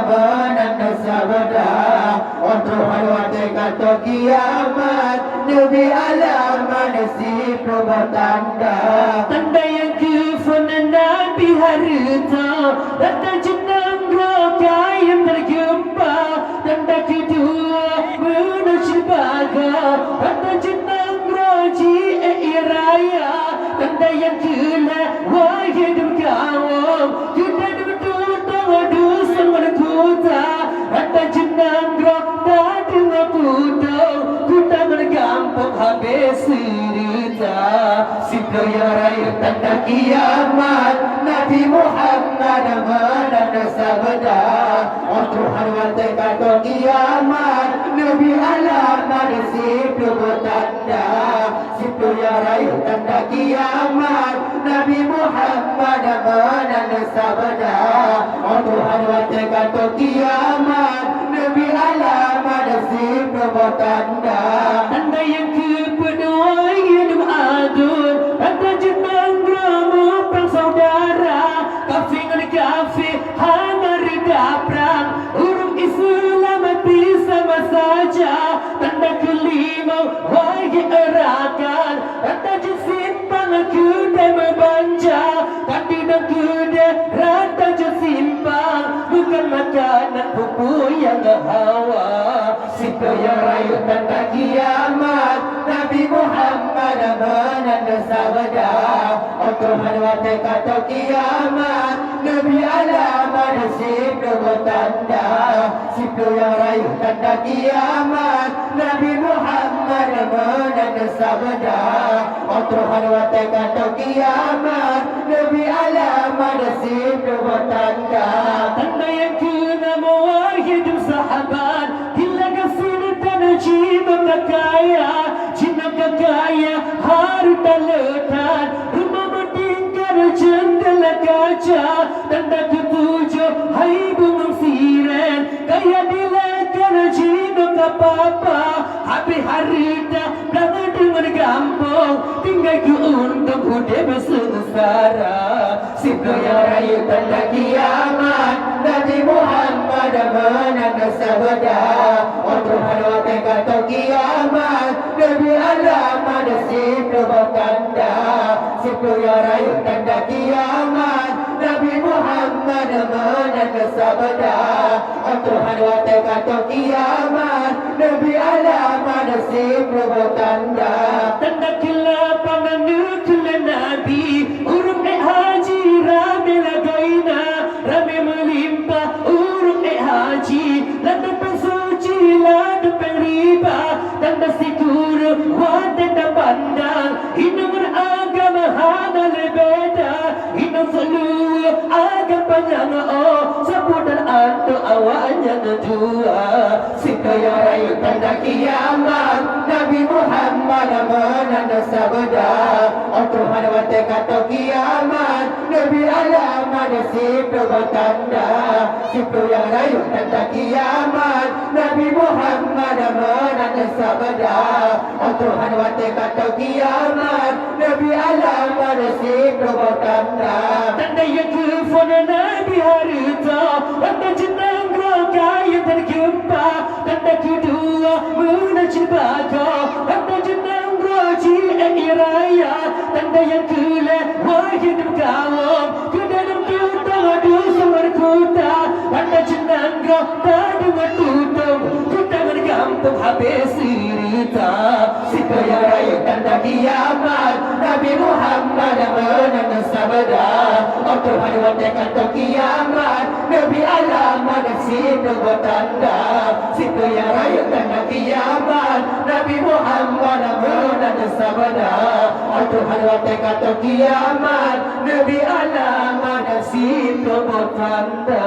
mana sabda untuk hari kata kiamat Nabi alamat si pertanda tanda yang kufana Nabi harta tanda jenang roka yang tergempa tanda kedua menuju baga tanda jenang roji raya tanda yang kela wahid kawam kita duduk dusun berkuta tanda jenang roka dengan putau kuta bergampang habis cerita Siblo yang raya tanda kiamat Nabi Muhammad mana sabda untuk hari kata kiamat Nabi alamat siblo bertanda Siblo yang raya tanda kiamat Nabi Muhammad mana sabda untuk hari kata kiamat Nabi alamat siblo bertanda tanda yang kedua hidup adun tanda jenang drama perang saudara kafir dengan kafir hanya reda perang urung Islam bersama saja tanda kelima wahai erakan tanda jesimpang kuda membanja kaki dan kuda rata jesimpang bukan makanan pupuk yang hawa Siblo yang raya tanda kiamat Nabi Muhammad mana sabda untuk hari kata kiamat Nabi alamat siblo bertanda Siblo yang raya tanda kiamat Nabi Muhammad mana sabda untuk hari kata kiamat Nabi alamat siblo bertanda tanda yang keenam hidup sahabat gila kasih dan jiwa kekaya jiwa kekaya harta letan rumah bertingkar jendela kaca tanda ketujuh hai bunga siren kaya dilekan jiwa kapapa habis harta belakang dengan gampang tinggal ku untuk udah bersengsara Siblo yang raya tanda kiamat Nabi Muhammad mana sabda untuk hari kata kiamat Nabi alamat siblo bertanda Siblo yang raya tanda kiamat Nabi Muhammad mana sabda untuk hari kata kiamat Nabi alamat siblo bertanda tanda kelapangan nukla Nabi urung haji rame lagaina rame melimpah urung haji lada pensuci lada penriba tanda sikur wadada pandang hidup agama hana lebeda hidup seluruh agama panjang sebutan anto awalnya dua Siblo yang raya tanda kiamat Nabi Muhammad mana sabda untuk hari kata kiamat Nabi alamat siblo bertanda Siblo yang raya tanda kiamat Nabi Muhammad mana sabda untuk hari kata kiamat Nabi alamat siblo bertanda tanda yang kufana Nabi harta tanda jenang roka yang tergempa tanda kedua menuju baga tanda jenang roji raya tanda yang kela wahid kawam kedalam tutang dusun berkuta tanda jenang roka dengan tutung kita bergampang habis cerita Siblo yang raya tanda kiamat Nabi Muhammad mana sabda untuk hari kata kiamat Nabi alamat siblo bertanda Siblo yang raya tanda kiamat Nabi Muhammad mana sabda untuk hari kata kiamat Nabi alamat siblo bertanda